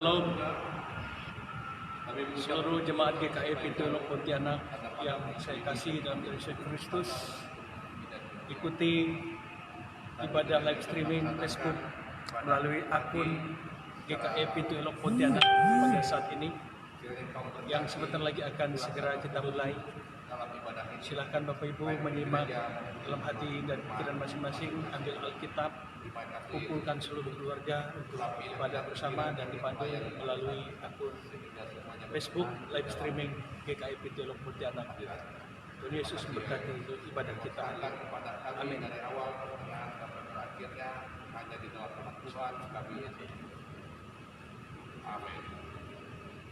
Shalom seluruh jemaat GKI Pintu Elok Pontianak yang saya kasih dalam Yesus Kristus. Ikuti ibadah live streaming Facebook melalui akun GKI Pintu Elok Pontianak pada saat ini yang sebentar lagi akan segera kita mulai. Silakan Bapak Ibu menyimak dalam hati dan pikiran masing-masing, ambil Alkitab, kumpulkan seluruh keluarga untuk ibadah bersama dan dipandu melalui akun Facebook live streaming GKI Pintu Elok Pontianak. Tuhan Yesus memberkati ibadah kita. Amin.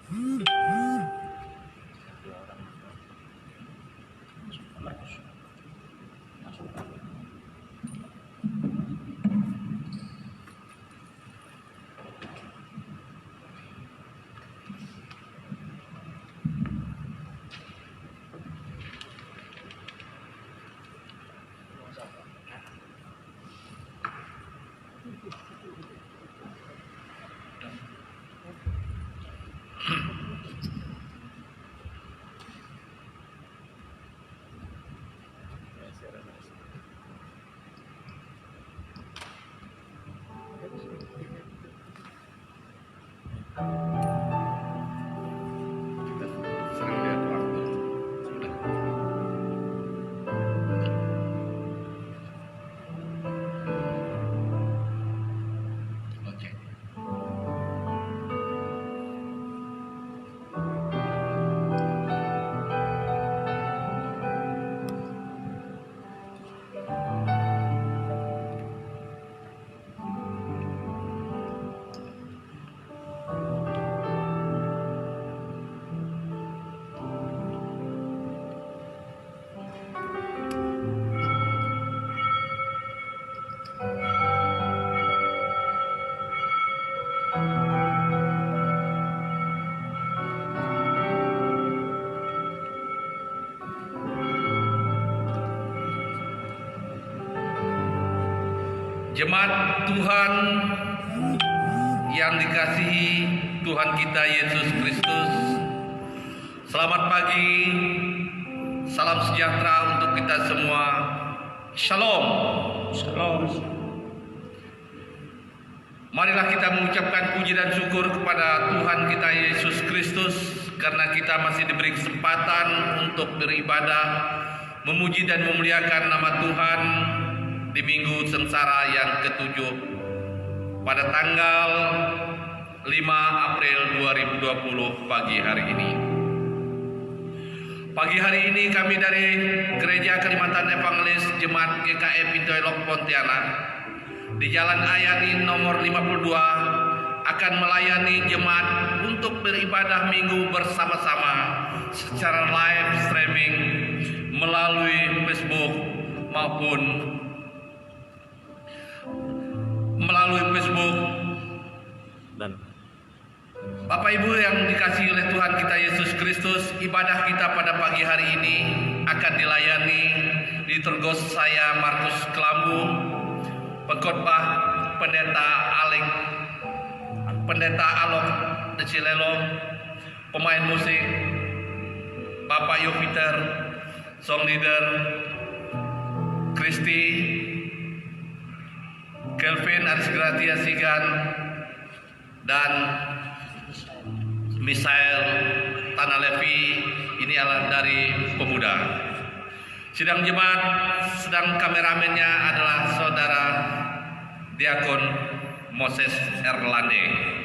Amin. Jemaat Tuhan yang dikasihi Tuhan kita Yesus Kristus, selamat pagi, salam sejahtera untuk kita semua. Shalom. Shalom. Marilah kita mengucapkan puji dan syukur kepada Tuhan kita Yesus Kristus karena kita masih diberi kesempatan untuk beribadah, memuji dan memuliakan nama Tuhan di minggu sengsara yang ke-7 pada tanggal 5 April 2020 pagi hari ini. Pagi hari ini kami dari Gereja Kalimantan Evangelis Jemaat GKI Pintu Elok Pontianak di Jalan Ayani nomor 52 akan melayani jemaat untuk beribadah minggu bersama-sama secara live streaming melalui Facebook maupun dan Bapak Ibu yang dikasihi oleh Tuhan kita Yesus Kristus, ibadah kita pada pagi hari ini akan dilayani di Tergos saya Markus Kelambu, pengkhotbah Pendeta Alok Decilelo, pemain musik Bapak Yoviter, song leader Kristi, Kelvin Arisgratia Sigan, dan Misael Tanalevi, ini adalah dari pemuda. Sidang jemaat, sedang kameramennya adalah Saudara Diakon Moses Erlande.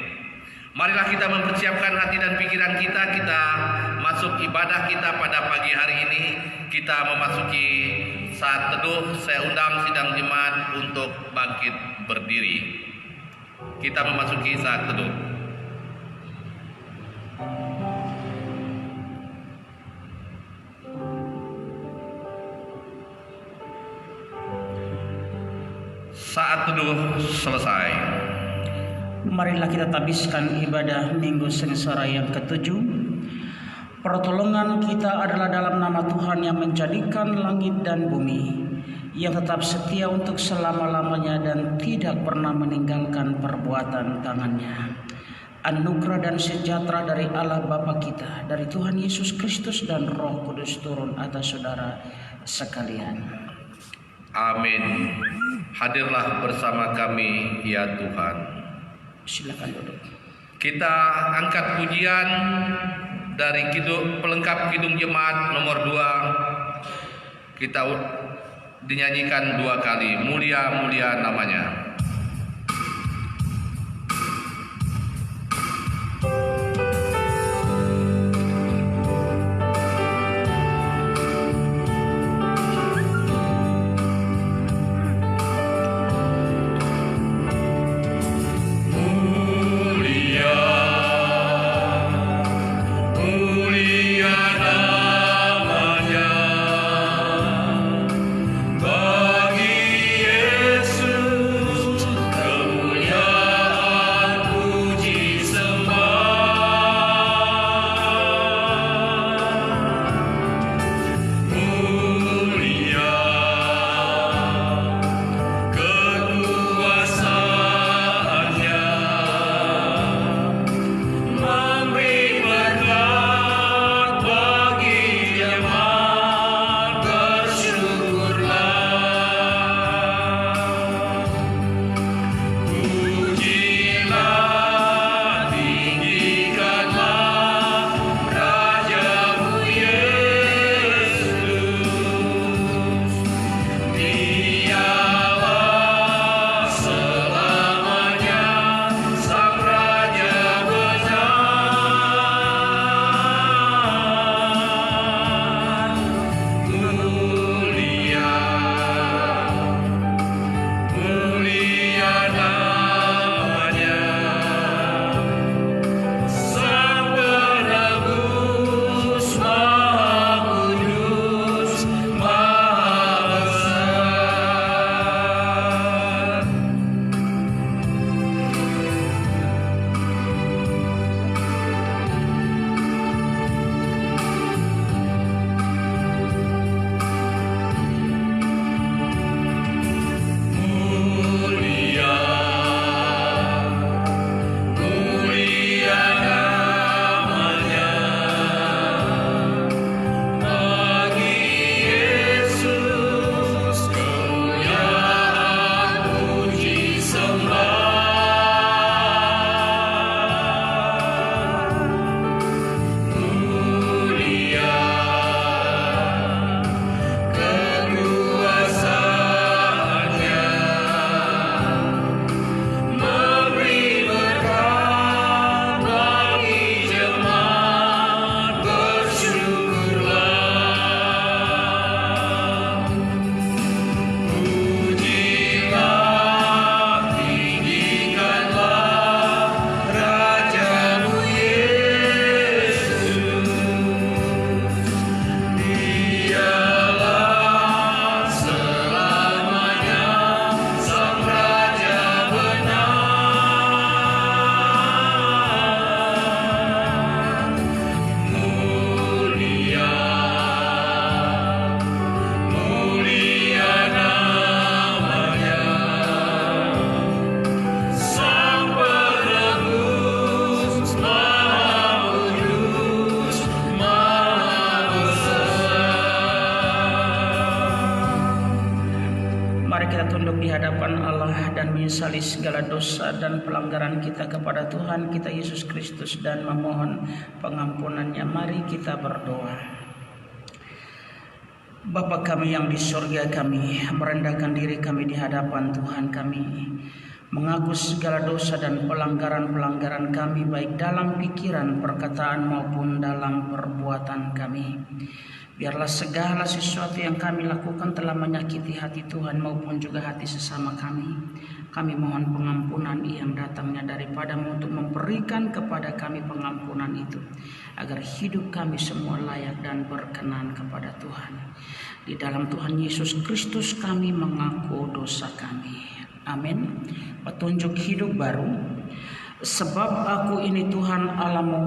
Marilah kita mempersiapkan hati dan pikiran kita masuk ibadah kita pada pagi hari ini. Kita memasuki saat teduh. Saya undang sidang jemaat untuk bangkit berdiri. Kita memasuki saat teduh. Saat teduh selesai. Marilah kita tabiskan ibadah minggu sengsara yang ke-7. Pertolongan kita adalah dalam nama Tuhan yang menjadikan langit dan bumi, yang tetap setia untuk selama-lamanya dan tidak pernah meninggalkan perbuatan tangannya. anugerah dan sejahtera dari Allah Bapa kita, dari Tuhan Yesus Kristus dan Roh Kudus turun atas saudara sekalian. Amin. Hadirlah bersama kami ya Tuhan. Silakan duduk. Kita angkat pujian dari pelengkap Kidung Jemaat nomor 2. Kita dinyanyikan 2 kali. Mulia-mulia namanya. Menyesali segala dosa dan pelanggaran kita kepada Tuhan kita Yesus Kristus dan memohon pengampunannya. Mari kita berdoa. Bapa kami yang di surga, kami merendahkan diri kami di hadapan Tuhan kami, mengaku segala dosa dan pelanggaran-pelanggaran kami baik dalam pikiran, perkataan maupun dalam perbuatan kami. Biarlah segala sesuatu yang kami lakukan telah menyakiti hati Tuhan maupun juga hati sesama kami. Kami mohon pengampunan yang datangnya daripadamu untuk memberikan kepada kami pengampunan itu, agar hidup kami semua layak dan berkenan kepada Tuhan. Di dalam Tuhan Yesus Kristus kami mengaku dosa kami. Amin. Petunjuk hidup baru. Sebab aku ini Tuhan Allahmu,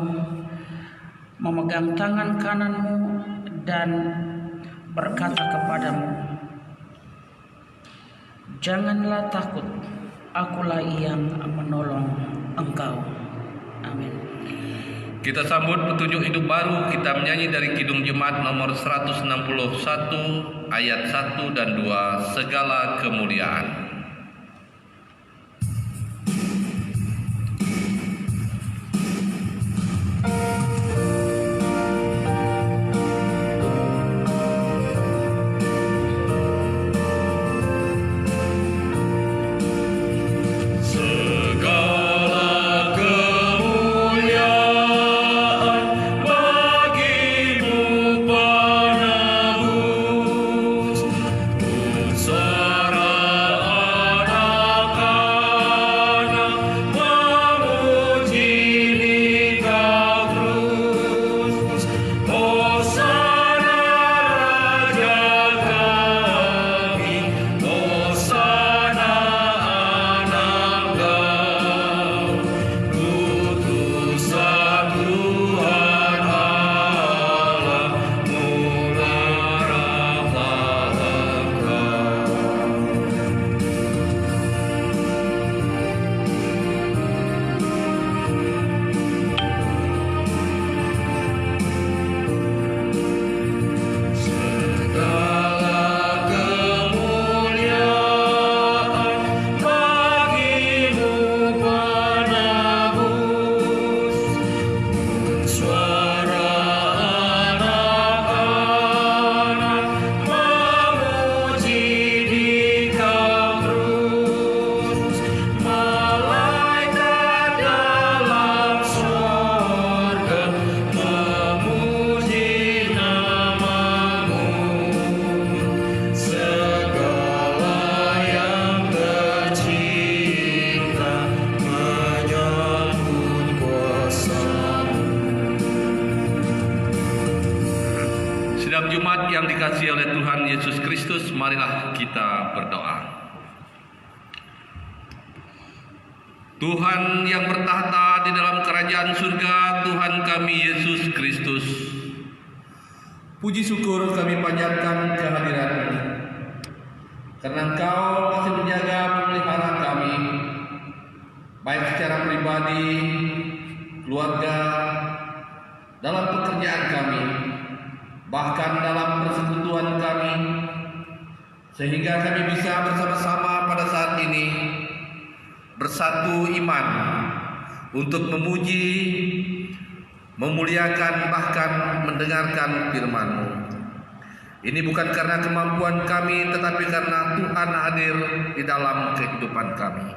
memegang tangan kananmu dan berkata kepadamu, janganlah takut, akulah yang menolong engkau. Amin. Kita sambut petunjuk hidup baru, kita menyanyi dari Kidung Jemaat nomor 161 ayat 1 dan 2, segala kemuliaan. Sidang Jumat yang dikasihi oleh Tuhan Yesus Kristus, marilah kita berdoa. Tuhan yang bertahta di dalam kerajaan surga, Tuhan kami Yesus Kristus, puji syukur kami panjatkan kehadiran-Mu, karena Engkau masih menjaga memelihara kami, baik secara pribadi, keluarga, dalam pekerjaan kami, bahkan dalam persekutuan kami, sehingga kami bisa bersama-sama pada saat ini bersatu iman untuk memuji, memuliakan, bahkan mendengarkan firman-Mu. Ini bukan karena kemampuan kami, tetapi karena Tuhan hadir di dalam kehidupan kami.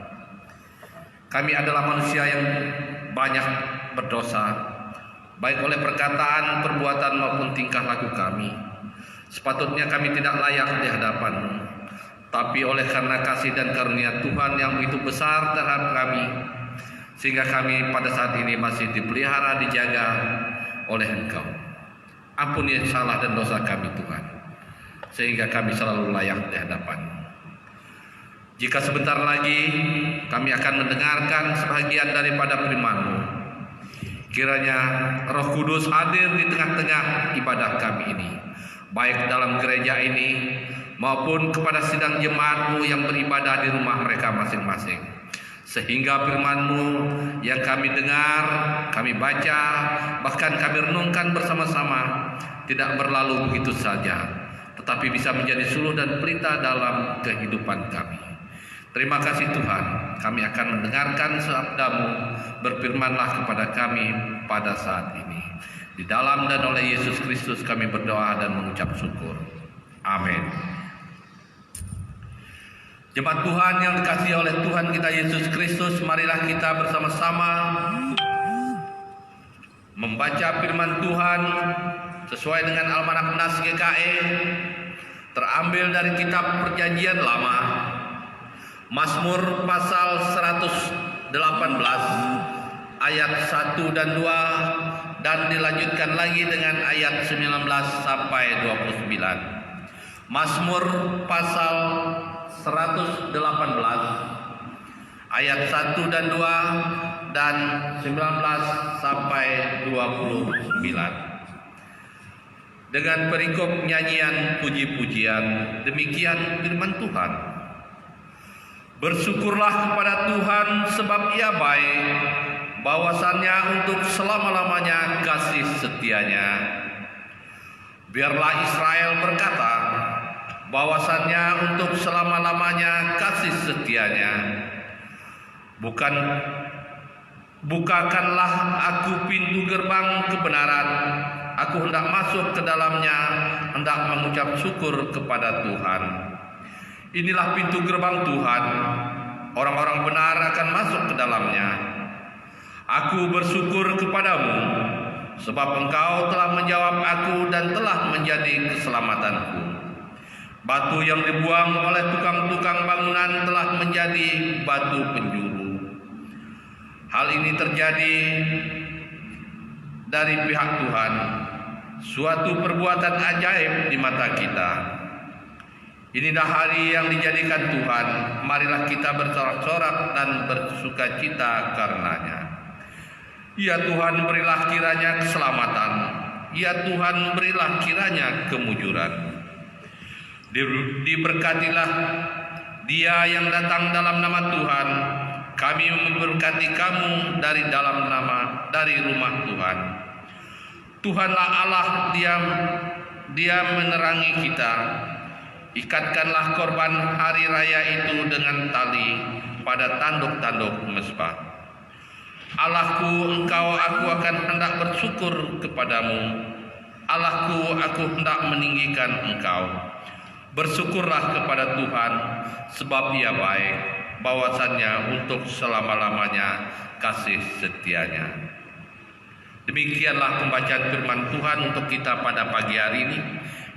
Kami adalah manusia yang banyak berdosa, baik oleh perkataan, perbuatan maupun tingkah laku kami. Sepatutnya kami tidak layak di hadapan-Mu, tapi oleh karena kasih dan karunia Tuhan yang begitu besar terhadap kami, sehingga kami pada saat ini masih dipelihara, dijaga oleh Engkau. Ampuni salah dan dosa kami Tuhan, sehingga kami selalu layak di hadapan-Mu. Jika sebentar lagi kami akan mendengarkan sebagian daripada firman-Mu, kiranya Roh Kudus hadir di tengah-tengah ibadah kami ini, baik dalam gereja ini maupun kepada sidang jemaat-Mu yang beribadah di rumah mereka masing-masing, sehingga firman-Mu yang kami dengar, kami baca, bahkan kami renungkan bersama-sama tidak berlalu begitu saja, tetapi bisa menjadi suluh dan pelita dalam kehidupan kami. Terima kasih Tuhan, kami akan mendengarkan sabda-Mu, berfirmanlah kepada kami pada saat ini. Di dalam dan oleh Yesus Kristus kami berdoa dan mengucap syukur. Amin. Jemaat Tuhan yang dikasihi oleh Tuhan kita Yesus Kristus, marilah kita bersama-sama membaca firman Tuhan sesuai dengan Almanak Nas GKE, terambil dari kitab Perjanjian Lama, Mazmur pasal 118 ayat 1 dan 2, dan dilanjutkan lagi dengan ayat 19 sampai 29. Mazmur pasal 118 ayat 1 dan 2 dan 19 sampai 29. Dengan perikop nyanyian puji-pujian, demikian firman Tuhan. Bersyukurlah kepada Tuhan sebab Ia baik, bahwasannya untuk selama-lamanya kasih setianya. Biarlah Israel berkata, bahwasannya untuk selama-lamanya kasih setianya. Bukakanlah aku pintu gerbang kebenaran, aku hendak masuk ke dalamnya, hendak mengucap syukur kepada Tuhan. Inilah pintu gerbang Tuhan, orang-orang benar akan masuk ke dalamnya. Aku bersyukur kepadamu, sebab engkau telah menjawab aku dan telah menjadi keselamatanku. Batu yang dibuang oleh tukang-tukang bangunan telah menjadi batu penjuru. Hal ini terjadi dari pihak Tuhan, suatu perbuatan ajaib di mata kita. Inilah hari yang dijadikan Tuhan, marilah kita bersorak-sorak dan bersukacita karenanya. Ya Tuhan, berilah kiranya keselamatan. Ya Tuhan, berilah kiranya kemujuran. Diberkatilah Dia yang datang dalam nama Tuhan. Kami memberkati kamu dari rumah Tuhan. Tuhanlah Allah, Dia menerangi kita. Ikatkanlah korban hari raya itu dengan tali pada tanduk-tanduk mezbah. Allahku, aku akan hendak bersyukur kepadamu. Allahku, aku hendak meninggikan Engkau. Bersyukurlah kepada Tuhan, sebab Ia baik, bahwasannya untuk selama-lamanya kasih setianya. Demikianlah pembacaan firman Tuhan untuk kita pada pagi hari ini.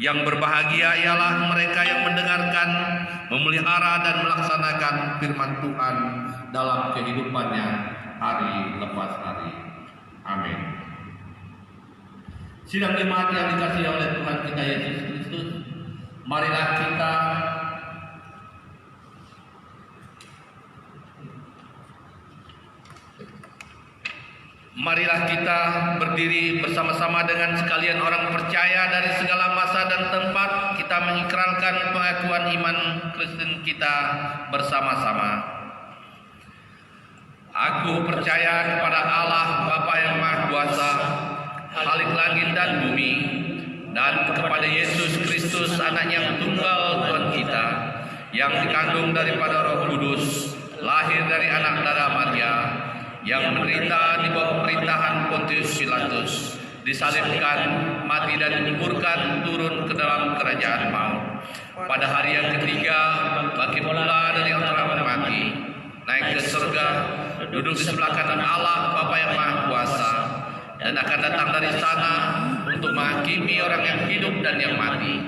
Yang berbahagia ialah mereka yang mendengarkan, memelihara dan melaksanakan firman Tuhan dalam kehidupannya hari lepas hari. Amin. Sidang jemaat yang dikasihi oleh Tuhan kita Yesus Kristus, marilah kita berdiri bersama-sama dengan sekalian orang percaya dari segala masa dan tempat. Kita mengikrarkan pengakuan iman Kristen kita bersama-sama. Aku percaya kepada Allah Bapa yang Maha Kuasa, Khalik langit dan bumi, dan kepada Yesus Kristus, Anak yang tunggal Tuhan kita, yang dikandung daripada Roh Kudus, lahir dari anak darah Maria, yang menderita di bawah pemerintahan Pontius Pilatus, disalibkan, mati dan dikuburkan, turun ke dalam kerajaan maut. Pada hari yang ketiga, bangkit pula dari antara orang mati, naik ke surga, duduk di sebelah kanan Allah Bapa yang Maha Kuasa, dan akan datang dari sana untuk menghakimi orang yang hidup dan yang mati.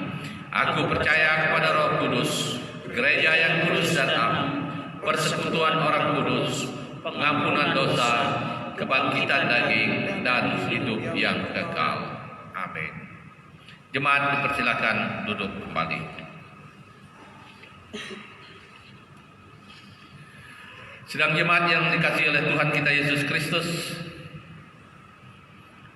Aku percaya kepada Roh Kudus, gereja yang kudus dan am, persekutuan orang kudus, pengampunan dosa, kebangkitan daging, dan hidup yang kekal. Amin. Jemaat dipersilakan duduk kembali. Sidang jemaat yang dikasihi oleh Tuhan kita Yesus Kristus,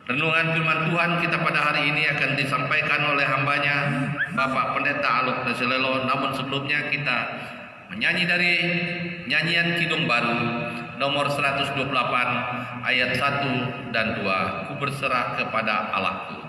renungan firman Tuhan kita pada hari ini akan disampaikan oleh hambanya Bapak Pendeta Aluk Neselelo. Namun sebelumnya kita menyanyi dari nyanyian Kidung Baru nomor 128 ayat 1 dan 2. Ku berserah kepada Allahku. Ku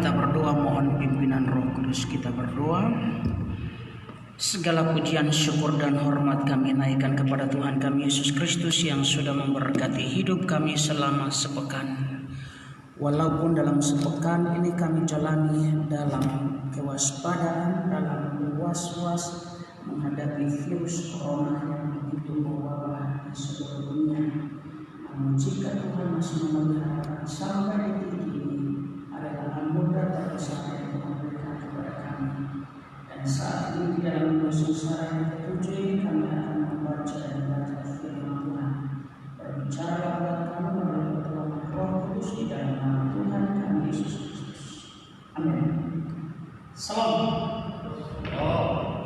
kita berdoa, mohon pimpinan Roh Kudus. Kita berdoa. Segala pujian, syukur dan hormat kami naikkan kepada Tuhan kami Yesus Kristus yang sudah memberkati hidup kami selama sepekan. Walaupun dalam sepekan ini kami jalani dalam kewaspadaan, dalam was-was menghadapi virus corona yang begitu mewabah di seluruh dunia. Namun jika Tuhan masih memelihara sampai detik ini adalah anugerah terbesar yang Tuhan berikan kepada kami. Dan saat ini di dalam sengsara yang ketujuh ini kami akan membaca dan membaca firman Tuhan. Berbicara kepada kami melalui pertolongan Roh Kudus di dalam nama Tuhan kami Yesus Kristus. Amin. Salam.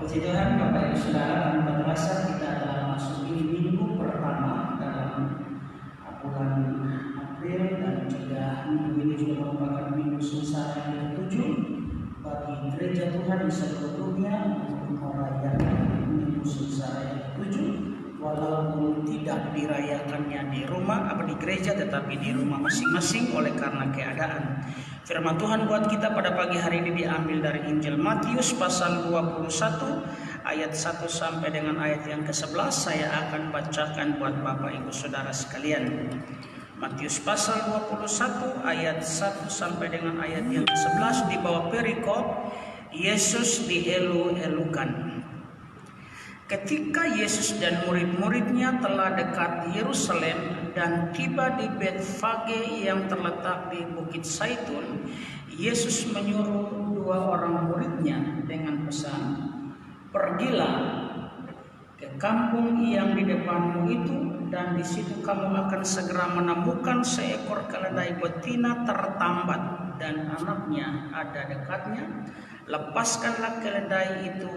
Puji Tuhan, Bapak Ibu Saudara, tanpa terasa kita telah masuk di minggu pertama dalam bulan April, dan juga minggu ini juga merupakan minggu sengsara yang ketujuh bagi gereja Tuhan di seluruh dunia untuk merayakan minggu sengsara yang ketujuh, walaupun tidak dirayakannya di rumah atau di gereja, tetapi di rumah masing-masing oleh karena keadaan. Firman Tuhan buat kita pada pagi hari ini diambil dari Injil Matius pasal 21 ayat 1 sampai dengan ayat yang ke-11. Saya akan bacakan buat Bapak Ibu Saudara sekalian. Matius pasal 21 ayat 1 sampai dengan ayat yang ke-11. Di bawah perikop Yesus dielu-elukan. Ketika Yesus dan murid-muridnya telah dekat Yerusalem dan tiba di Betfage yang terletak di Bukit Zaitun, Yesus menyuruh dua orang muridnya dengan pesan, "Pergilah ke kampung yang di depanmu itu, dan di situ kamu akan segera menemukan seekor keledai betina tertambat dan anaknya ada dekatnya. Lepaskanlah keledai itu,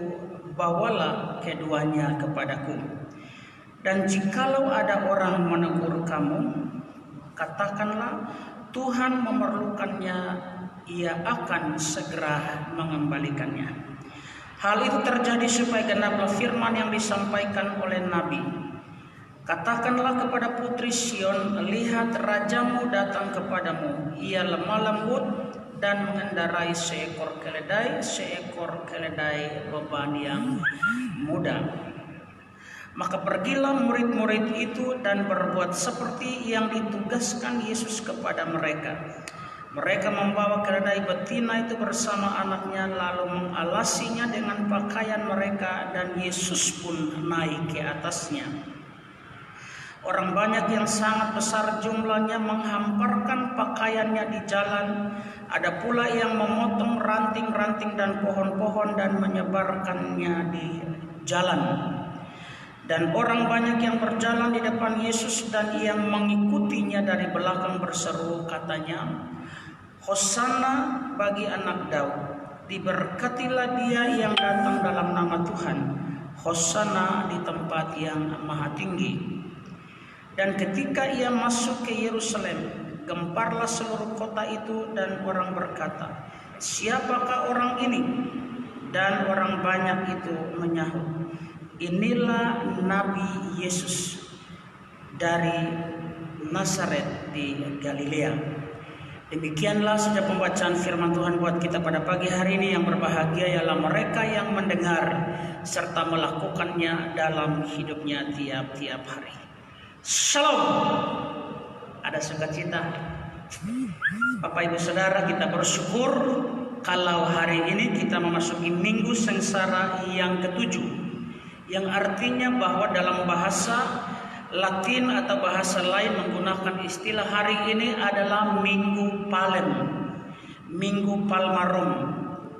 bawalah keduanya kepadaku. Dan jikalau ada orang menegur kamu, katakanlah, Tuhan memerlukannya, ia akan segera mengembalikannya." Hal itu terjadi supaya genaplah firman yang disampaikan oleh Nabi. "Katakanlah kepada putri Sion, lihat rajamu datang kepadamu. Ia lemah lembut dan mengendarai seekor keledai beban yang muda." Maka pergilah murid-murid itu dan berbuat seperti yang ditugaskan Yesus kepada mereka. Mereka membawa keledai betina itu bersama anaknya, lalu mengalasinya dengan pakaian mereka, dan Yesus pun naik ke atasnya. Orang banyak yang sangat besar jumlahnya menghamparkan pakaiannya di jalan. Ada pula yang memotong ranting-ranting dan pohon-pohon dan menyebarkannya di jalan. Dan orang banyak yang berjalan di depan Yesus dan yang mengikutinya dari belakang berseru, katanya, "Hosana bagi anak Daud, diberkatilah dia yang datang dalam nama Tuhan, Hosana di tempat yang maha tinggi." Dan ketika ia masuk ke Yerusalem, gemparlah seluruh kota itu, dan orang berkata, "Siapakah orang ini?" Dan orang banyak itu menyahut, "Inilah Nabi Yesus dari Nazaret di Galilea." Demikianlah sejak pembacaan firman Tuhan buat kita pada pagi hari ini. Yang berbahagia ialah mereka yang mendengar serta melakukannya dalam hidupnya tiap-tiap hari. Shalom. Ada sukacita. Bapak Ibu Saudara, kita bersyukur kalau hari ini kita memasuki minggu sengsara yang ketujuh, yang artinya bahwa dalam bahasa Latin atau bahasa lain menggunakan istilah hari ini adalah Minggu Palem, Minggu Palmarum.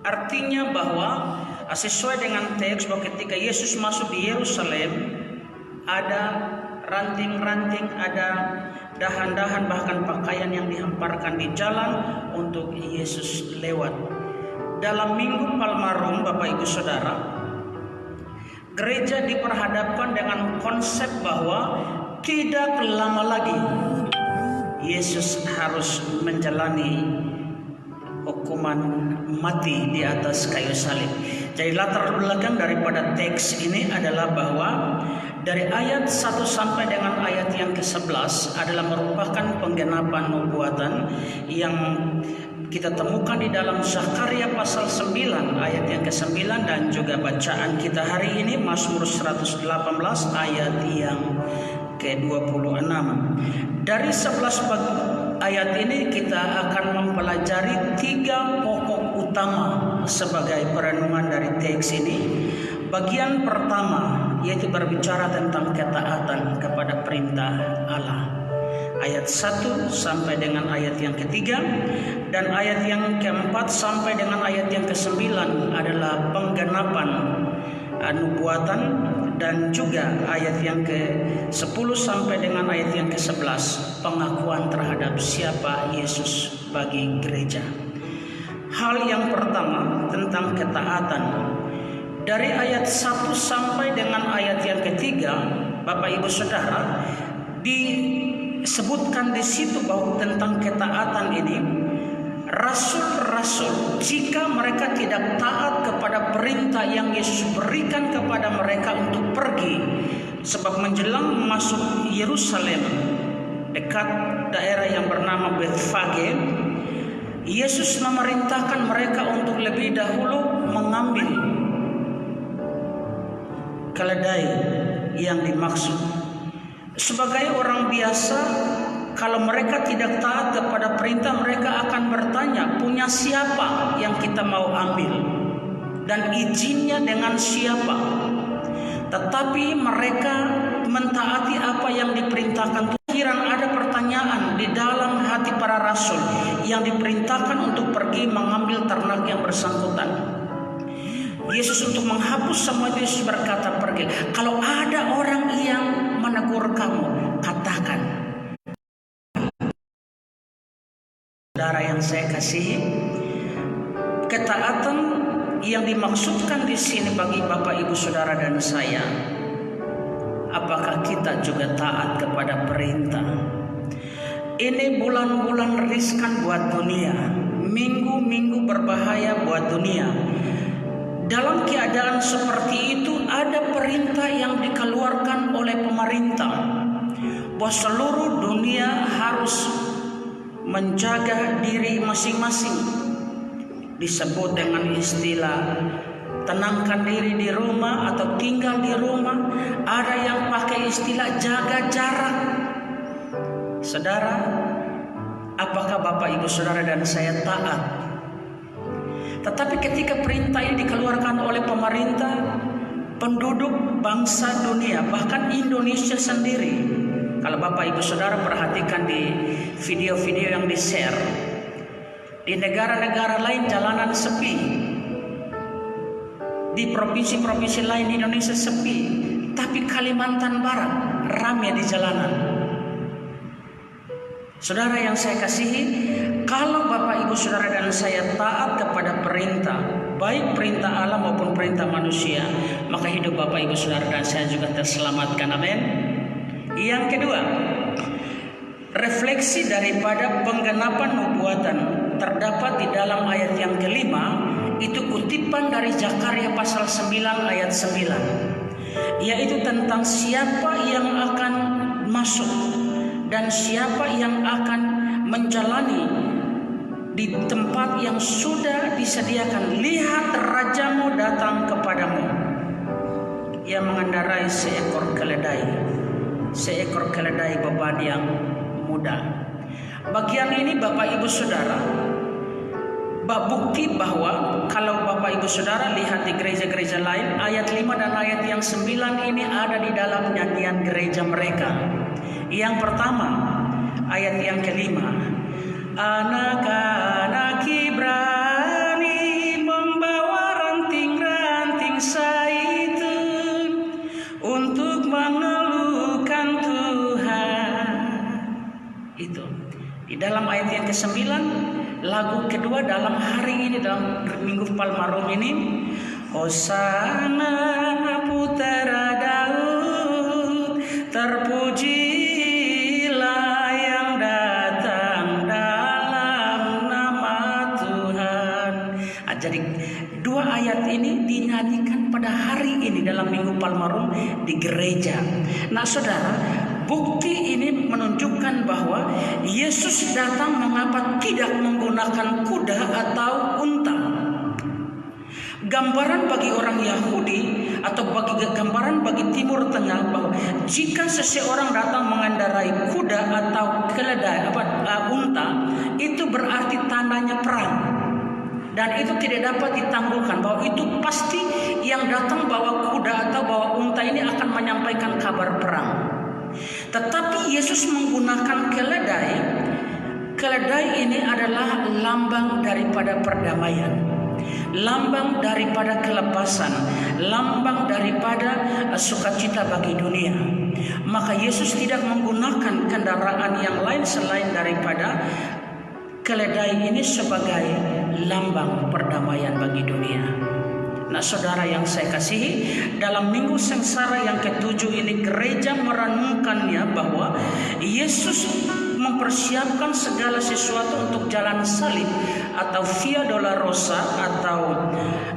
Artinya bahwa sesuai dengan teks bahwa ketika Yesus masuk di Yerusalem, ada ranting-ranting, ada dahan-dahan, bahkan pakaian yang dihamparkan di jalan untuk Yesus lewat. Dalam Minggu Palmarum, Bapak Ibu Saudara, gereja diperhadapkan dengan konsep bahwa tidak lama lagi Yesus harus menjalani hukuman mati di atas kayu salib. Jadi latar belakang daripada teks ini adalah bahwa dari ayat 1 sampai dengan ayat yang ke-11 adalah merupakan penggenapan nubuatan yang kita temukan di dalam Zakaria pasal 9 ayat yang ke-9, dan juga bacaan kita hari ini Mazmur 118 ayat yang ke-26. Dari 11 ayat ini kita akan mempelajari 3 pokok utama sebagai perenungan dari teks ini. Bagian pertama yaitu berbicara tentang ketaatan kepada perintah Allah. Ayat 1 sampai dengan ayat yang ke-3, dan ayat yang ke-4 sampai dengan ayat yang ke-9 adalah penggenapan nubuatan, dan juga ayat yang ke-10 sampai dengan ayat yang ke-11 pengakuan terhadap siapa Yesus bagi gereja. Hal yang pertama tentang ketaatan. Dari ayat 1 sampai dengan ayat yang ke-3, Bapak Ibu Saudara, disebutkan di situ bahwa tentang ketaatan ini, rasul-rasul jika mereka tidak taat kepada perintah yang Yesus berikan kepada mereka untuk pergi, sebab menjelang masuk Yerusalem dekat daerah yang bernama Bethfage, Yesus memerintahkan mereka untuk lebih dahulu mengambil keledai yang dimaksud. Sebagai orang biasa, kalau mereka tidak taat kepada perintah, mereka akan bertanya, punya siapa yang kita mau ambil? Dan izinnya dengan siapa? Tetapi mereka mentaati apa yang diperintahkan. Kiranya ada pertanyaan di dalam hati para rasul yang diperintahkan untuk pergi mengambil ternak yang bersangkutan. Yesus untuk menghapus semua itu, Yesus berkata, pergi. Kalau ada orang yang menegur kamu, katakan. Saudara yang saya kasihi, ketaatan yang dimaksudkan di sini bagi Bapak Ibu Saudara dan saya, apakah kita juga taat kepada perintah? Ini bulan-bulan riskan buat dunia, minggu-minggu berbahaya buat dunia. Dalam keadaan seperti itu, ada perintah yang dikeluarkan oleh pemerintah bahwa seluruh dunia harus menjaga diri masing-masing. Disebut dengan istilah tenangkan diri di rumah atau tinggal di rumah. Ada yang pakai istilah jaga jarak. Saudara, apakah Bapak Ibu Saudara dan saya taat? Tetapi ketika perintah ini dikeluarkan oleh pemerintah, penduduk bangsa dunia, bahkan Indonesia sendiri, kalau Bapak Ibu Saudara perhatikan di video-video yang di-share, di negara-negara lain jalanan sepi, di provinsi-provinsi lain di Indonesia sepi, tapi Kalimantan Barat ramai di jalanan. Saudara yang saya kasihi, kalau Bapak Ibu Saudara dan saya taat kepada perintah, baik perintah Allah maupun perintah manusia, maka hidup Bapak Ibu Saudara dan saya juga terselamatkan. Amin. Yang kedua, refleksi daripada penggenapan nubuatan terdapat di dalam ayat yang kelima, itu kutipan dari Zakaria pasal 9 ayat 9, yaitu tentang siapa yang akan masuk dan siapa yang akan menjalani di tempat yang sudah disediakan. Lihat, rajamu datang kepadamu. Ia mengendarai seekor keledai beban yang muda. Bagian ini Bapak Ibu Saudara, bukti bahwa kalau Bapak Ibu Saudara lihat di gereja-gereja lain, ayat 5 dan ayat yang 9 ini ada di dalam nyanyian gereja mereka. Yang pertama, ayat yang kelima, anak-anak Ibrani membawa ranting-ranting zaitun untuk mengeluhkan Tuhan. Itu di dalam ayat yang ke-9, lagu kedua dalam hari ini, dalam Minggu Palmarum ini, Hosana Putera Daud, terpujilah yang datang dalam nama Tuhan. Jadi dua ayat ini dinyanyikan pada hari ini dalam Minggu Palmarum di gereja. Nah saudara, bukti ini menunjukkan bahwa Yesus datang mengapa tidak menggunakan kuda atau unta. Gambaran bagi orang Yahudi atau gambaran bagi Timur Tengah bahwa jika seseorang datang mengendarai kuda atau keledai unta, itu berarti tandanya perang. Dan itu tidak dapat ditangguhkan, bahwa itu pasti yang datang bawa kuda atau bawa unta ini akan menyampaikan kabar perang. Tetapi Yesus menggunakan keledai. Keledai ini adalah lambang daripada perdamaian, lambang daripada kelepasan, lambang daripada sukacita bagi dunia. Maka Yesus tidak menggunakan kendaraan yang lain selain daripada keledai ini sebagai lambang perdamaian bagi dunia. Nah, saudara yang saya kasihi, dalam Minggu Sengsara yang ke-7 ini gereja merenungkannya bahwa Yesus mempersiapkan segala sesuatu untuk jalan salib atau Via Dolorosa, atau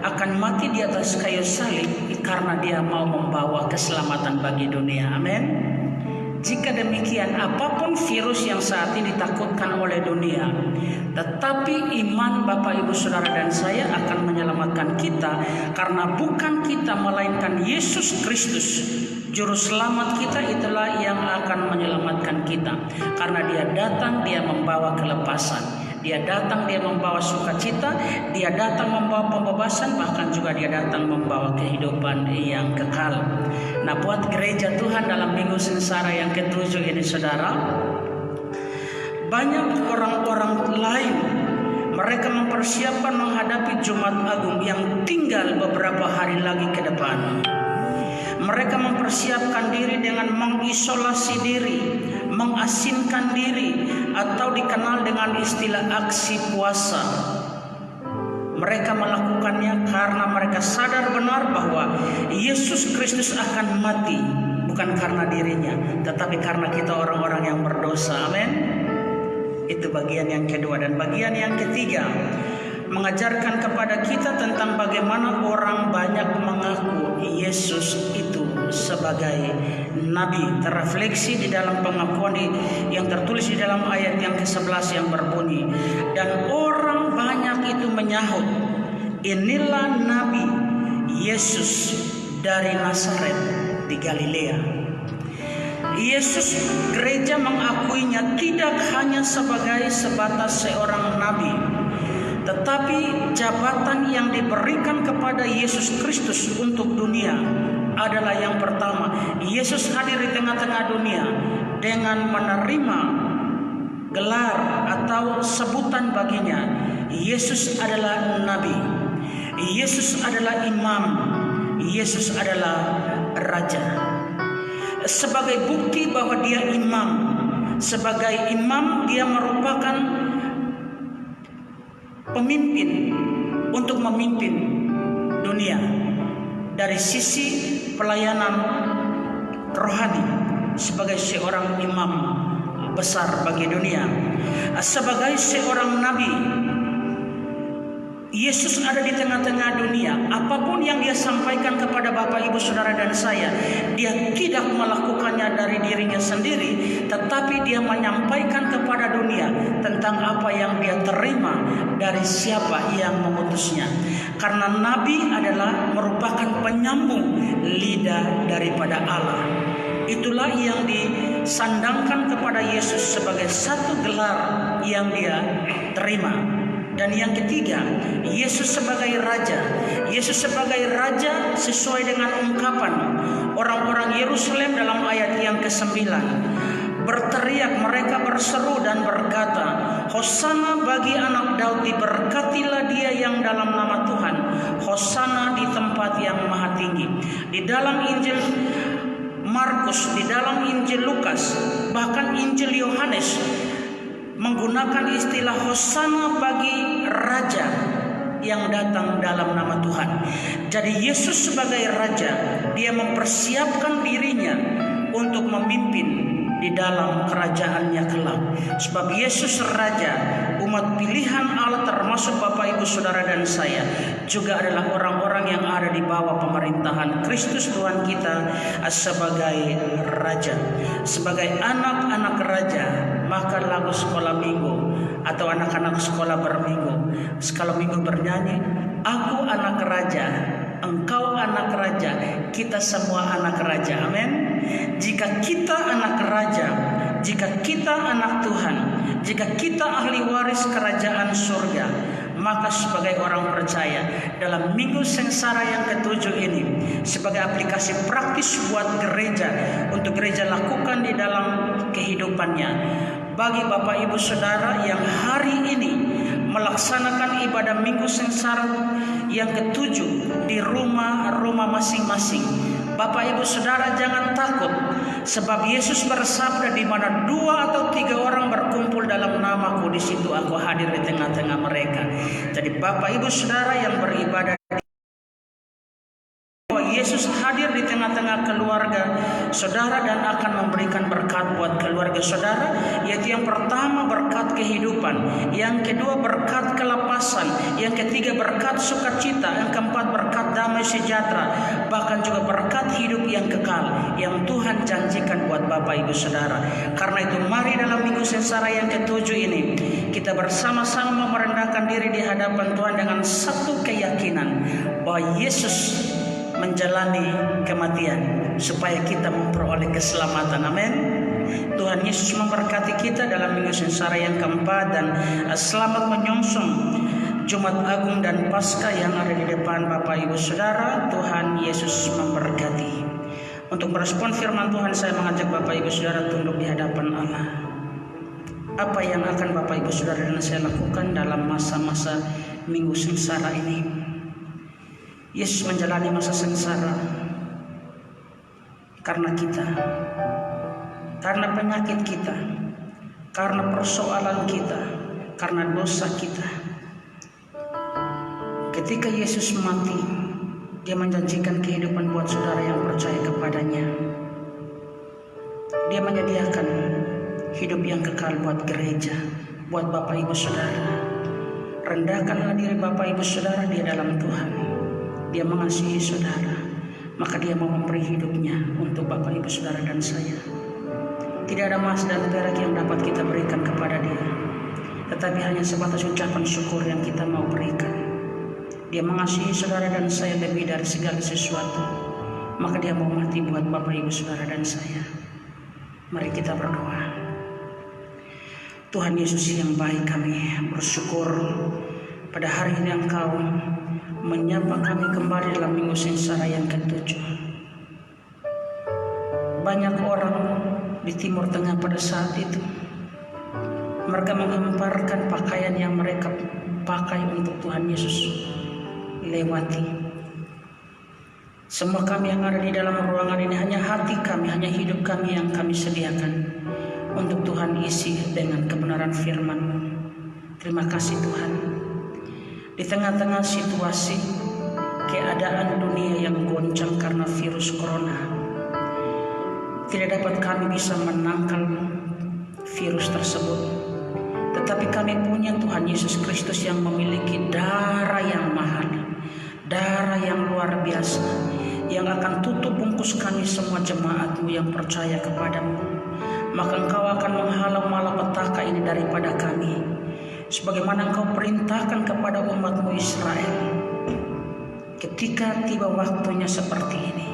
akan mati di atas kayu salib karena dia mau membawa keselamatan bagi dunia. Amin. Jika demikian, apapun virus yang saat ini ditakutkan oleh dunia, tetapi iman Bapak Ibu Saudara dan saya akan menyelamatkan kita, karena bukan kita melainkan Yesus Kristus Juru Selamat kita itulah yang akan menyelamatkan kita. Karena dia datang, dia membawa kelepasan, dia datang, dia membawa sukacita, dia datang membawa pembebasan, bahkan juga dia datang membawa kehidupan yang kekal. Nah, buat gereja Tuhan dalam Minggu Sengsara yang ke-7 ini, saudara, banyak orang-orang lain mereka mempersiapkan menghadapi Jumat Agung yang tinggal beberapa hari lagi ke depan. Mereka mempersiapkan diri dengan mengisolasi diri, mengasingkan diri, atau dikenal dengan istilah aksi puasa. Mereka melakukannya karena mereka sadar benar bahwa Yesus Kristus akan mati, bukan karena dirinya, tetapi karena kita orang-orang yang berdosa. Amin. Itu bagian yang kedua. Dan bagian yang ketiga mengajarkan kepada kita tentang bagaimana orang banyak mengaku Yesus itu sebagai nabi. Terrefleksi di dalam pengakuan yang tertulis di dalam ayat yang ke-11 yang berbunyi, dan orang banyak itu menyahut, inilah nabi Yesus dari Nazaret di Galilea. Yesus, gereja mengakuinya tidak hanya sebagai sebatas seorang nabi, tetapi jabatan yang diberikan kepada Yesus Kristus untuk dunia adalah yang pertama, Yesus hadir di tengah-tengah dunia dengan menerima gelar atau sebutan baginya. Yesus adalah nabi, Yesus adalah imam, Yesus adalah raja. Sebagai bukti bahwa dia imam, sebagai imam dia merupakan pemimpin untuk memimpin dunia dari sisi pelayanan rohani, sebagai seorang imam besar bagi dunia. Sebagai seorang nabi, Yesus ada di tengah-tengah dunia. Apapun yang dia sampaikan kepada Bapak, Ibu, Saudara dan saya, dia tidak melakukannya dari dirinya sendiri, tetapi dia menyampaikan kepada dunia tentang apa yang dia terima dari siapa yang mengutusnya. Karena nabi adalah merupakan penyambung lidah daripada Allah. Itulah yang disandangkan kepada Yesus sebagai satu gelar yang dia terima. Dan yang ketiga, Yesus sebagai raja. Yesus sebagai raja sesuai dengan ungkapan orang-orang Yerusalem dalam ayat yang ke-9. Berteriak, mereka berseru dan berkata, Hosana bagi anak Daud, diberkatilah dia yang dalam nama Tuhan, Hosana di tempat yang maha tinggi. Di dalam Injil Markus, di dalam Injil Lukas, bahkan Injil Yohanes menggunakan istilah Hosana bagi raja yang datang dalam nama Tuhan. Jadi Yesus sebagai raja, dia mempersiapkan dirinya untuk memimpin di dalam kerajaannya kelak. Sebab Yesus raja, umat pilihan Allah termasuk Bapak Ibu Saudara dan saya juga adalah orang-orang yang ada di bawah pemerintahan Kristus Tuhan kita sebagai Raja, sebagai anak-anak Raja. Maka lagu sekolah minggu atau anak-anak sekolah berminggu, sekolah minggu bernyanyi, aku anak Raja, engkau anak Raja, kita semua anak Raja. Amin. Jika kita anak Raja, jika kita anak Tuhan, jika kita ahli waris kerajaan surga, maka sebagai orang percaya dalam minggu sengsara yang ketujuh ini, sebagai aplikasi praktis buat gereja, untuk gereja lakukan di dalam kehidupannya, bagi Bapak Ibu Saudara yang hari ini melaksanakan ibadah minggu sengsara yang ketujuh di rumah-rumah masing-masing, Bapak Ibu Saudara jangan takut, sebab Yesus bersabda, di mana 2 atau 3 orang berkumpul dalam namaku, di situ aku hadir di tengah-tengah mereka. Jadi Bapak Ibu Saudara yang beribadah, Yesus hadir di tengah-tengah keluarga saudara dan akan memberikan berkat buat keluarga saudara, yaitu yang pertama berkat kehidupan, yang kedua berkat kelepasan, yang ketiga berkat sukacita, yang keempat berkat damai sejahtera, bahkan juga berkat hidup yang kekal yang Tuhan janjikan buat Bapak Ibu Saudara. Karena itu mari dalam minggu sengsara yang ketujuh ini kita bersama-sama merendahkan diri di hadapan Tuhan dengan satu keyakinan bahwa Yesus menjalani kematian supaya kita memperoleh keselamatan. Amin. Tuhan Yesus memberkati kita dalam minggu sengsara yang keempat, dan selamat menyongsong Jumat Agung dan Paskah yang ada di depan Bapak Ibu Saudara. Tuhan Yesus memberkati. Untuk merespon firman Tuhan, saya mengajak Bapak Ibu Saudara tunduk di hadapan Allah. Apa yang akan Bapak Ibu Saudara dan saya lakukan dalam masa-masa minggu sengsara ini? Yesus menjalani masa sengsara karena kita, karena penyakit kita, karena persoalan kita, karena dosa kita. Ketika Yesus mati, Dia menjanjikan kehidupan buat saudara yang percaya kepadanya. Dia menyediakan hidup yang kekal buat gereja, buat Bapak Ibu Saudara. Rendahkanlah diri Bapak Ibu Saudara di dalam Tuhan. Dia mengasihi saudara, maka Dia mau memberi hidupnya untuk Bapak Ibu Saudara dan saya. Tidak ada emas dan perak yang dapat kita berikan kepada Dia, tetapi hanya sebatas ucapan syukur yang kita mau berikan. Dia mengasihi saudara dan saya lebih dari segala sesuatu, maka Dia mau mati buat Bapak Ibu Saudara dan saya. Mari kita berdoa. Tuhan Yesus yang baik, kami bersyukur pada hari ini Engkau menyapa kami kembali dalam minggu sengsara yang ketujuh. Banyak orang di Timur Tengah pada saat itu, mereka menghamparkan pakaian yang mereka pakai untuk Tuhan Yesus lewati. Semua kami yang ada di dalam ruangan ini, hanya hati kami, hanya hidup kami yang kami sediakan untuk Tuhan isi dengan kebenaran firman-Mu. Terima kasih Tuhan. Di tengah-tengah situasi keadaan dunia yang goncang karena virus corona, tidak dapat kami bisa menangkal virus tersebut. Tetapi kami punya Tuhan Yesus Kristus yang memiliki darah yang mahal, darah yang luar biasa, yang akan tutup bungkus kami semua jemaat-Mu yang percaya kepadamu. Maka Engkau akan menghalau malapetaka ini daripada kami, sebagaimana Engkau perintahkan kepada umat-Mu Israel. Ketika tiba waktunya seperti ini,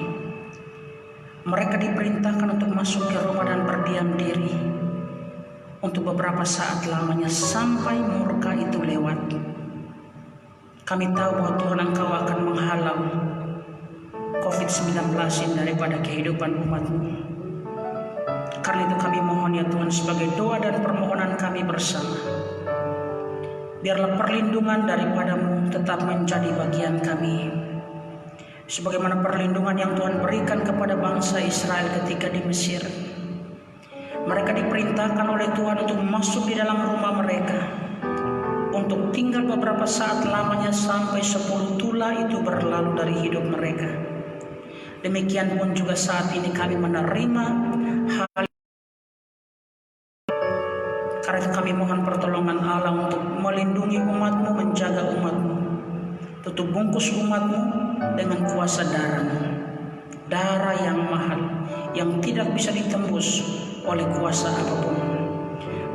mereka diperintahkan untuk masuk ke rumah dan berdiam diri untuk beberapa saat lamanya sampai murka itu lewat. Kami tahu bahwa Tuhan Engkau akan menghalau COVID-19 ini daripada kehidupan umat-Mu. Karena itu kami mohon ya Tuhan, sebagai doa dan permohonan kami bersama, biarlah perlindungan daripada-Mu tetap menjadi bagian kami, sebagaimana perlindungan yang Tuhan berikan kepada bangsa Israel ketika di Mesir. Mereka diperintahkan oleh Tuhan untuk masuk di dalam rumah mereka, untuk tinggal beberapa saat lamanya sampai 10 tula itu berlalu dari hidup mereka. Demikian pun juga saat ini kami menerima hal, Karena itu kami mohon pertolongan Allah untuk melindungi umat-Mu, menjaga umat-Mu. Tutup bungkus umat-Mu dengan kuasa darah-Mu. Darah yang mahal, yang tidak bisa ditembus oleh kuasa apapun.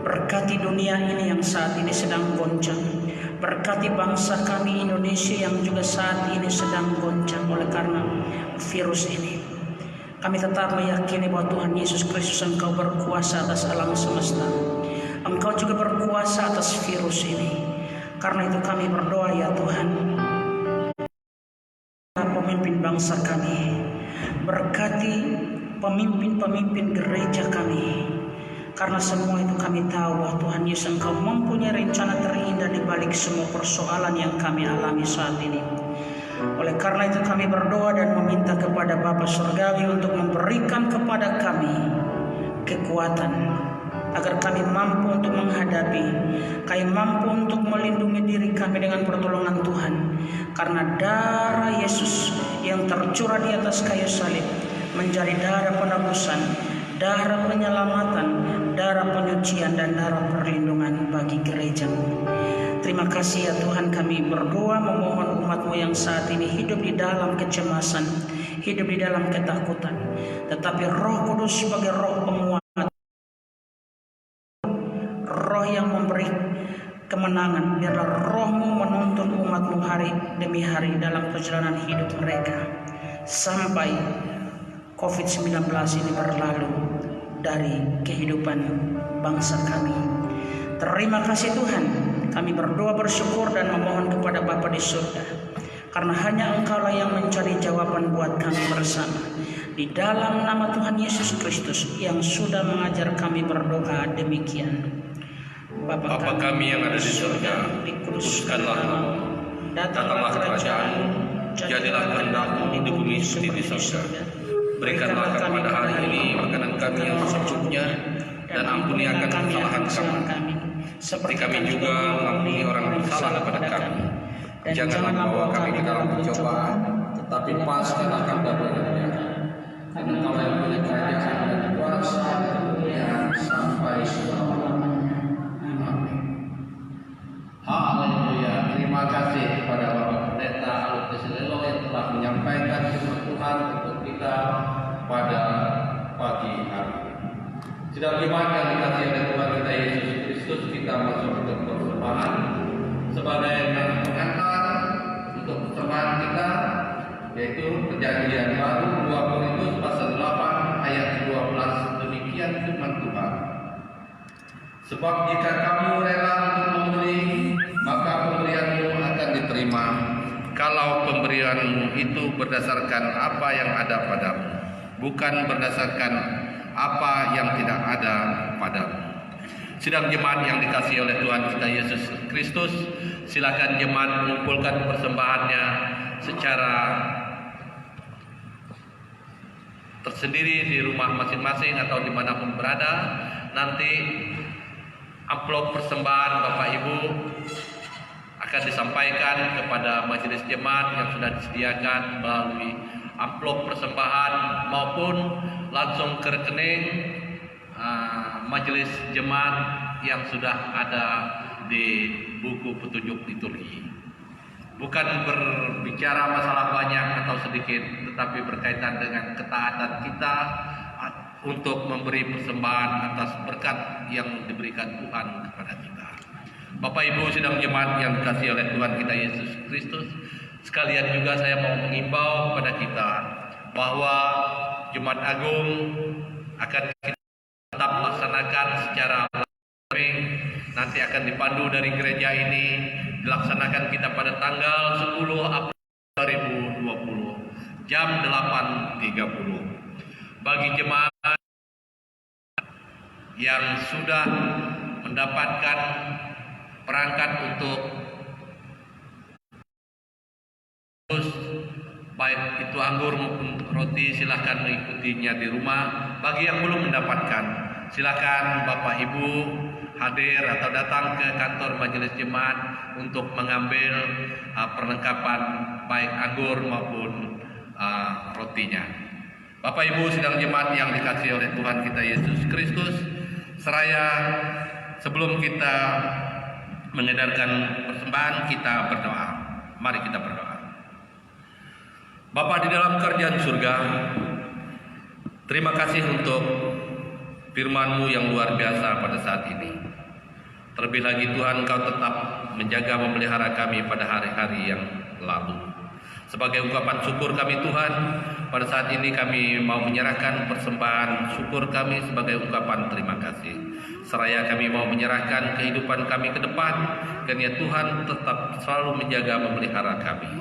Berkati dunia ini yang saat ini sedang goncang. Berkati bangsa kami Indonesia yang juga saat ini sedang goncang oleh karena virus ini. Kami tetap meyakini bahwa Tuhan Yesus Kristus Engkau berkuasa atas alam semesta. Engkau juga berkuasa atas virus ini. Karena itu kami berdoa ya Tuhan, pemimpin bangsa kami, berkati pemimpin-pemimpin gereja kami. Karena semua itu kami tahu bahwa Tuhan Yesus Engkau mempunyai rencana terindah di balik semua persoalan yang kami alami saat ini. Oleh karena itu kami berdoa dan meminta kepada Bapa Surgawi untuk memberikan kepada kami kekuatan agar kami mampu untuk menghadapi, kami mampu untuk melindungi diri kami dengan pertolongan Tuhan. Karena darah Yesus yang tercurah di atas kayu salib menjadi darah penebusan, darah penyelamatan, darah penyucian, dan darah perlindungan bagi gereja-Mu. Terima kasih ya Tuhan, kami berdoa memohon umat-Mu yang saat ini hidup di dalam kecemasan, hidup di dalam ketakutan. Tetapi Roh Kudus sebagai roh penguat, roh yang memberi kemenangan, biarlah Roh-Mu menuntun umat-Mu hari demi hari dalam perjalanan hidup mereka sampai COVID-19 ini berlalu dari kehidupan bangsa kami. Terima kasih Tuhan, kami berdoa bersyukur dan memohon kepada Bapa di surga, karena hanya Engkau-lah yang mencari jawaban buat kami bersama. Di dalam nama Tuhan Yesus Kristus yang sudah mengajar kami berdoa demikian. Bapa kami yang ada di surga, dikuduskanlah namamu, datanglah kerajaan-Mu, jadilah kehendak-Mu di bumi seperti di surga. Berikanlah kami pada hari ini makanan kami yang secukupnya, dan ampuni akan kesalahan kami, seperti kami juga mengampuni orang yang bersalah kepada kami. Janganlah membawa kami ke dalam pencobaan, tetapi lepaskanlah kami dari yang jahat. Karena Engkau yang punya kerajaan dan kuasa dan kemuliaan sampai selama-lamanya. Amin. Haleluya. Terima kasih kepada Bapak Pendeta Aluk Desilelo yang telah menyampaikan firman Tuhan untuk kita pada pagi hari ini. Sidang jemaat yang dikasihi oleh Tuhan kita Yesus Kristus, kita masuk untuk persembahan sebagai pengantar untuk persembahan kita, yaitu Perjanjian Baru 2 Korintus pasal 8 ayat 12. Demikian firman Tuhan. Sebab jika kamu rela untuk memberi, maka pemberianmu akan diterima, kalau pemberianmu itu berdasarkan apa yang ada padamu, bukan berdasarkan apa yang tidak ada padamu. Sidang jemaat yang dikasihi oleh Tuhan kita Yesus Kristus, silakan jemaat mengumpulkan persembahannya secara tersendiri di rumah masing-masing atau dimanapun berada. Nanti amplop persembahan Bapak Ibu akan disampaikan kepada majelis jemaat yang sudah disediakan melalui amplop persembahan maupun langsung ke rekening majelis jemaat yang sudah ada di buku petunjuk liturgi. Bukan berbicara masalah banyak atau sedikit, tetapi berkaitan dengan ketaatan kita untuk memberi persembahan atas berkat yang diberikan Tuhan kepada kita. Bapak Ibu sidang jemaat yang dikasihi oleh Tuhan kita Yesus Kristus, sekalian juga saya mau mengimbau kepada kita bahwa Jumat Agung akan kita tetap laksanakan secara live, nanti akan dipandu dari gereja ini, dilaksanakan kita pada tanggal 10 April 2020 jam 8.30. Bagi jemaat yang sudah mendapatkan perangkat untuk baik itu anggur maupun roti, silahkan mengikutinya di rumah. Bagi yang belum mendapatkan, silahkan Bapak Ibu hadir atau datang ke kantor majelis jemaat untuk mengambil perlengkapan baik anggur maupun rotinya. Bapak Ibu sidang jemaat yang dikasihi oleh Tuhan kita Yesus Kristus, seraya Sebelum kita mengedarkan persembahan, kita berdoa. Mari kita berdoa. Bapa di dalam kerajaan surga, terima kasih untuk firman-Mu yang luar biasa pada saat ini. Terlebih lagi Tuhan, Kau tetap menjaga memelihara kami pada hari-hari yang lalu. Sebagai ungkapan syukur kami Tuhan, pada saat ini kami mau menyerahkan persembahan syukur kami sebagai ungkapan terima kasih. Seraya kami mau menyerahkan kehidupan kami ke depan, kiranya Tuhan tetap selalu menjaga memelihara kami.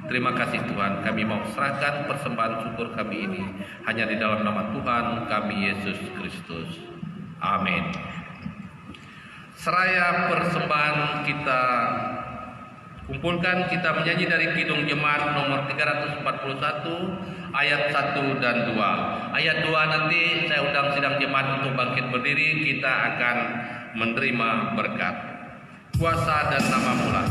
Terima kasih Tuhan, kami mau serahkan persembahan syukur kami ini hanya di dalam nama Tuhan kami Yesus Kristus. Amin. Seraya persembahan kita kumpulkan, kita menyanyi dari Kidung Jemaat nomor 341 ayat 1 dan 2. Ayat 2 nanti saya undang sidang jemaat untuk bangkit berdiri, kita akan menerima berkat. Kuasa dan nama-Mu lah.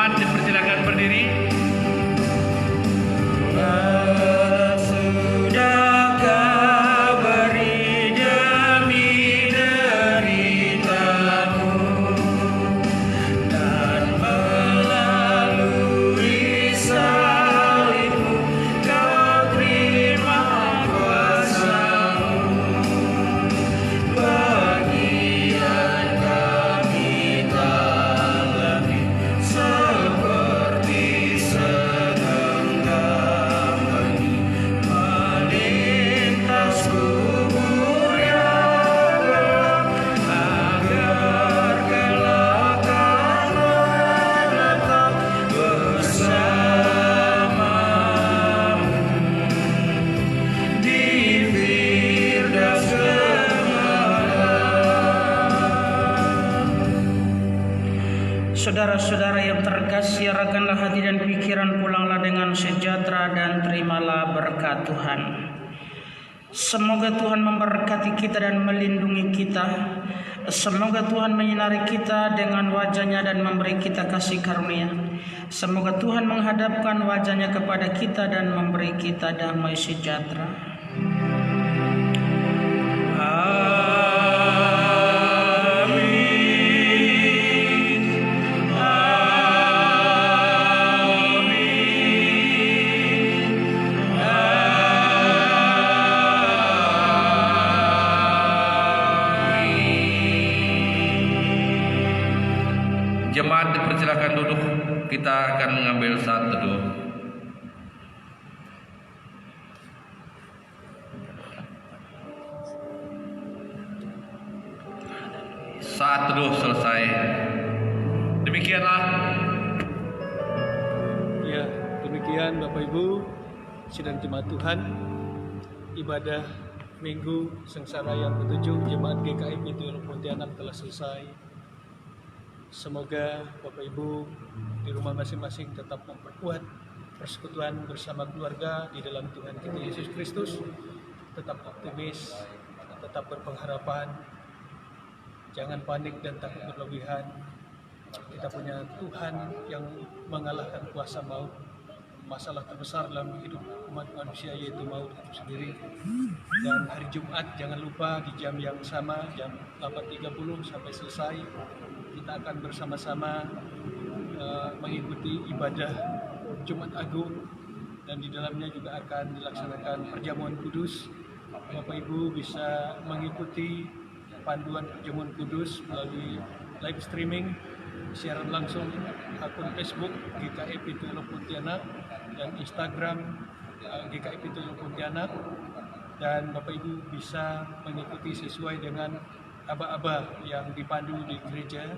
Dipersilakan berdiri. Saudara-saudara yang terkasih, arahkanlah hati dan pikiran, pulanglah dengan sejahtera dan terimalah berkat Tuhan. Semoga Tuhan memberkati kita dan melindungi kita. Semoga Tuhan menyinari kita dengan wajah-Nya dan memberi kita kasih karunia. Semoga Tuhan menghadapkan wajah-Nya kepada kita dan memberi kita damai sejahtera. Jemaat dipersilakan duduk, kita akan mengambil saat teduh. Saat teduh selesai. Demikianlah. Ya, demikian Bapak Ibu, sidang jemaat Tuhan, ibadah Minggu Sengsara yang ke-7 Jemaat GKI Pintu Ilmu Pontianak telah selesai. Semoga Bapak Ibu di rumah masing-masing tetap memperkuat persekutuan bersama keluarga di dalam Tuhan kita Yesus Kristus, tetap optimis, tetap berpengharapan, jangan panik dan takut berlebihan. Kita punya Tuhan yang mengalahkan kuasa maut. masalah terbesar dalam hidup umat manusia, yaitu maut itu sendiri. Dan hari Jumat jangan lupa di jam yang sama, jam 8.30 sampai selesai, kita akan bersama-sama mengikuti ibadah Jumat Agung, dan di dalamnya juga akan dilaksanakan perjamuan kudus. Bapak Ibu bisa mengikuti panduan perjamuan kudus melalui live streaming, siaran langsung akun Facebook GKI Pituelo Pontianak dan Instagram GKI Pituelo Pontianak, dan Bapak Ibu bisa mengikuti sesuai dengan aba-aba yang dipandu di gereja,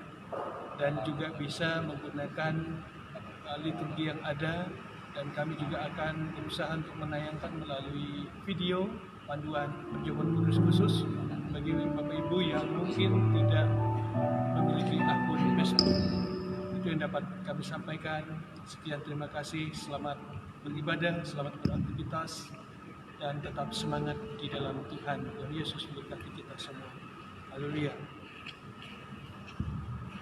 dan juga bisa menggunakan liturgi yang ada, dan kami juga akan berusaha untuk menayangkan melalui video panduan perjamuan kudus khusus bagi Bapak Ibu yang mungkin tidak memiliki akun Facebook. Itu yang dapat kami sampaikan. Sekian, terima kasih, selamat beribadah, selamat beraktivitas, dan tetap semangat di dalam Tuhan. Tuhan Yesus memberkati kita semua. Haleluya.